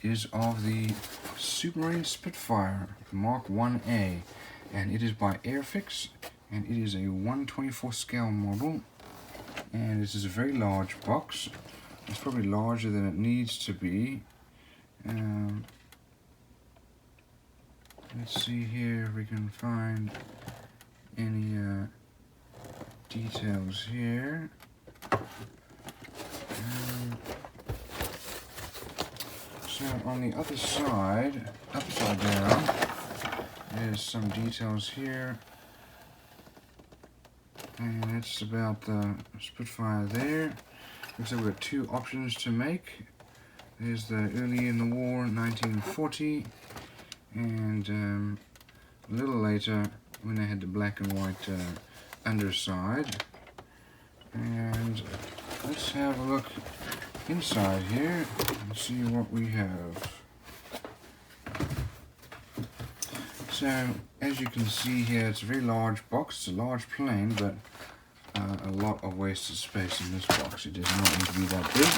is of the Supermarine Spitfire Mk1a, and it is by Airfix, and it is a 1/24 scale model, and this is a very large box. It's probably larger than it needs to be. Let's see here if we can find any details here. So on the other side, upside down, there's some details here, and that's about the Spitfire there. Looks like we've got two options to make. There's the early in the war, 1940, and a little later when they had the black and white underside. And let's have a look inside here and see what we have. So as you can see here, it's a very large box. It's a large plane, but a lot of wasted space in this box. It does not need to be that big.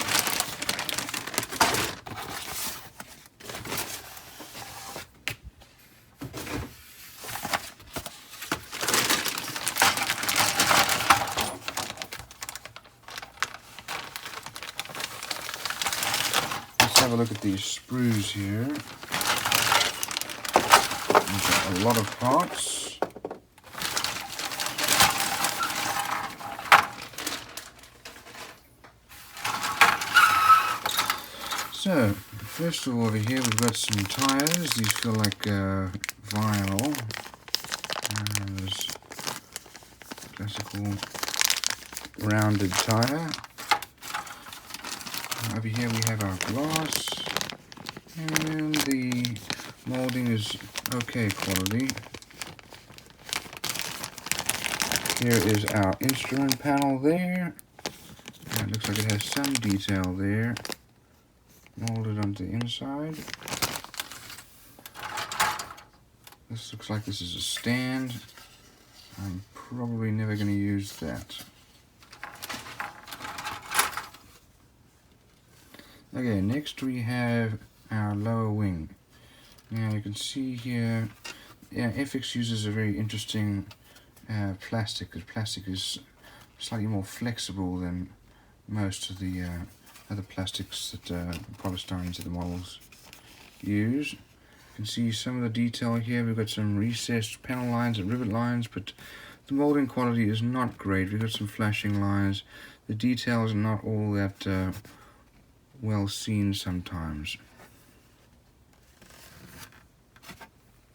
Have a look at these sprues here. We've got a lot of parts. So, first of all, over here we've got some tires. These feel like vinyl. There's classical rounded tire. Over here we have our glass, and the molding is okay quality. Here is our instrument panel there. And it looks like it has some detail there, molded onto the inside. This looks like this is a stand. I'm probably never going to use that. Okay, next we have our lower wing. Now you can see here, Airfix uses a very interesting plastic, because plastic is slightly more flexible than most of the other plastics that polystyrenes of the models use. You can see some of the detail here. We've got some recessed panel lines and rivet lines, but the molding quality is not great. We've got some flashing lines. The details are not all that well seen sometimes.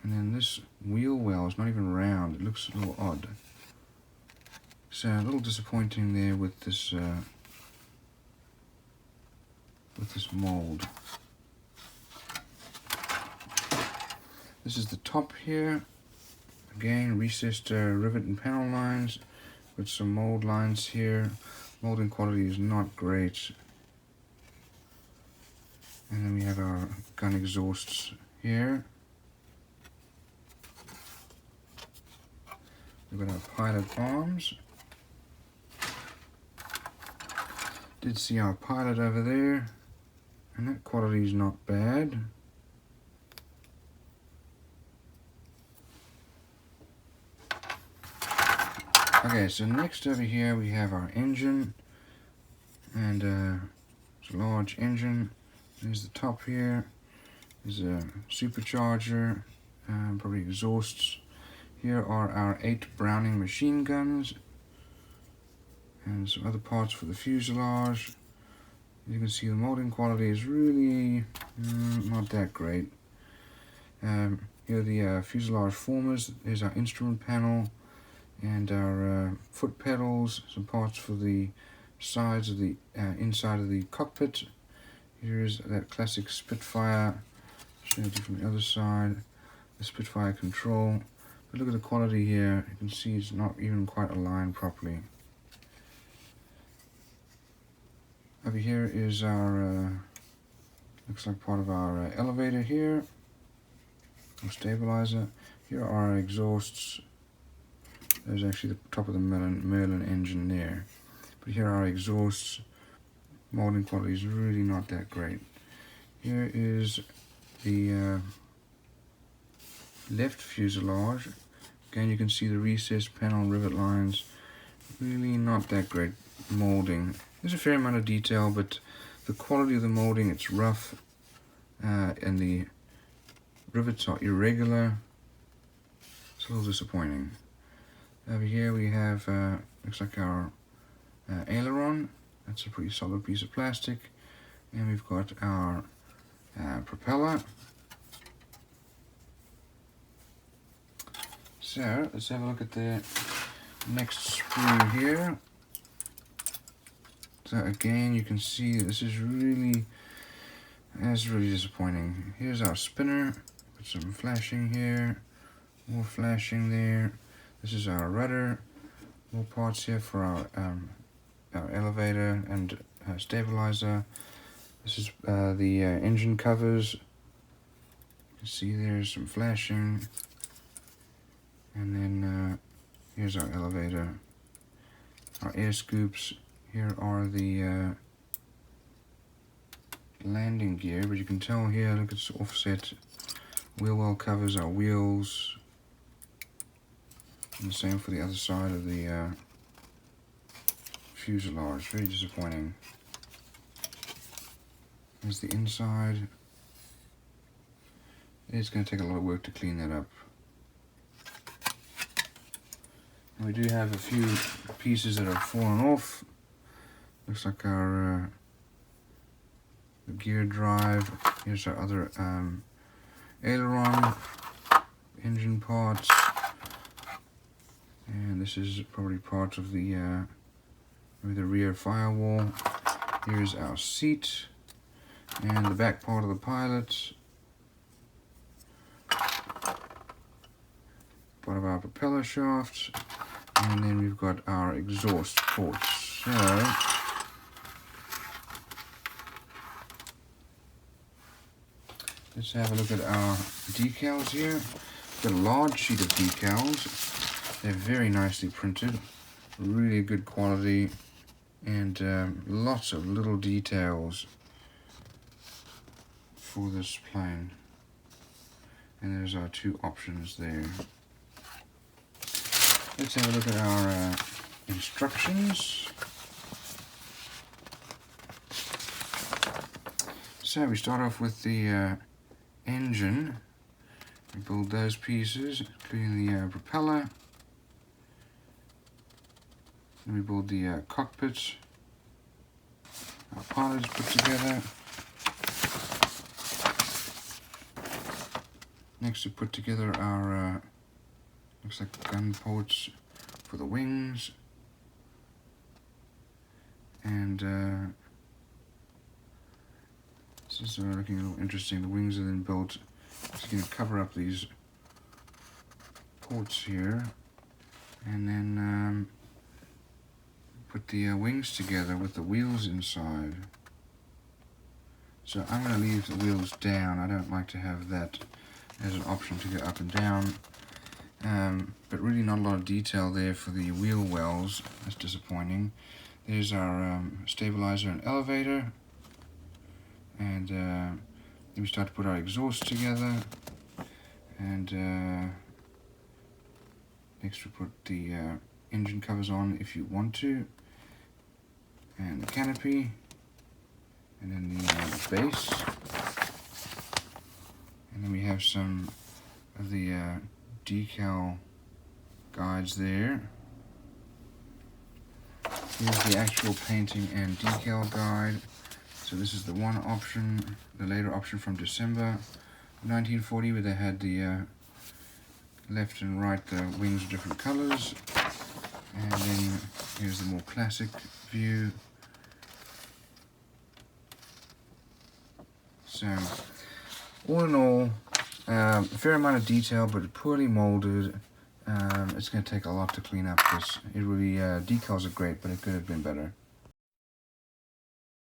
And then this wheel well is not even round. It looks a little odd. So a little disappointing there with this mold. This is the top here. Again, recessed rivet and panel lines with some mold lines here. Molding quality is not great. And then we have our gun exhausts here. We've got our pilot arms. Did see our pilot over there, and that quality is not bad. Okay, so next over here we have our engine, and it's a large engine. There's the top here. There's a supercharger, probably exhausts. Here are our 8 Browning machine guns, and some other parts for the fuselage. You can see the molding quality is really not that great. Here are the fuselage formers. There's our instrument panel and our foot pedals, some parts for the sides of the inside of the cockpit. Here's that classic Spitfire, show you from the other side, the Spitfire control. But look at the quality here, you can see it's not even quite aligned properly. Over here is our, looks like part of our elevator here, or stabilizer. Here are our exhausts. There's actually the top of the Merlin engine there. But here are our exhausts. Molding quality is really not that great. Here is the left fuselage. Again, you can see the recessed panel rivet lines. Really not that great molding. There's a fair amount of detail, but the quality of the molding, it's rough, and the rivets are irregular. It's a little disappointing. Over here we have, looks like our aileron. That's a pretty solid piece of plastic. And we've got our propeller. So let's have a look at the next sprue here. So again, you can see this is really disappointing. Here's our spinner with some flashing here, more flashing there. This is our rudder, more parts here for our elevator and stabilizer. This is the engine covers. You can see there's some flashing. And then here's our elevator. Our air scoops. Here are the landing gear, but you can tell here, look, it's offset. Wheel well covers our wheels. And the same for the other side of the fuselage. Very disappointing. There's the inside. It's going to take a lot of work to clean that up. And we do have a few pieces that have fallen off. Looks like our the gear drive. Here's our other aileron, engine parts, and this is probably part of the maybe the rear firewall. Here's our seat and the back part of the pilot. Part of our propeller shaft. And then we've got our exhaust ports. So let's have a look at our decals here. We've got a large sheet of decals. They're very nicely printed, really good quality, and lots of little details for this plane. And there's our two options there. Let's have a look at our instructions. So we start off with the engine. We build those pieces, including the propeller. Then we build the cockpit. Our pilot is put together. Next we put together our looks like gun ports for the wings, and this is looking a little interesting. The wings are then built. Just going to cover up these ports here, and then put the wings together with the wheels inside. So I'm going to leave the wheels down. I don't like to have that as an option to go up and down. But really not a lot of detail there for the wheel wells. That's disappointing. There's our stabilizer and elevator, and then we start to put our exhaust together, and next we put the engine covers on if you want to, and the canopy, and then the base, and then we have some of the decal guides there. Here's the actual painting and decal guide. So this is the one option, the later option from December 1940, where they had the left and right wings of different colors. And then here's the more classic view. So all in all, a fair amount of detail, but poorly molded. It's going to take a lot to clean up this. It really, decals are great, but it could have been better.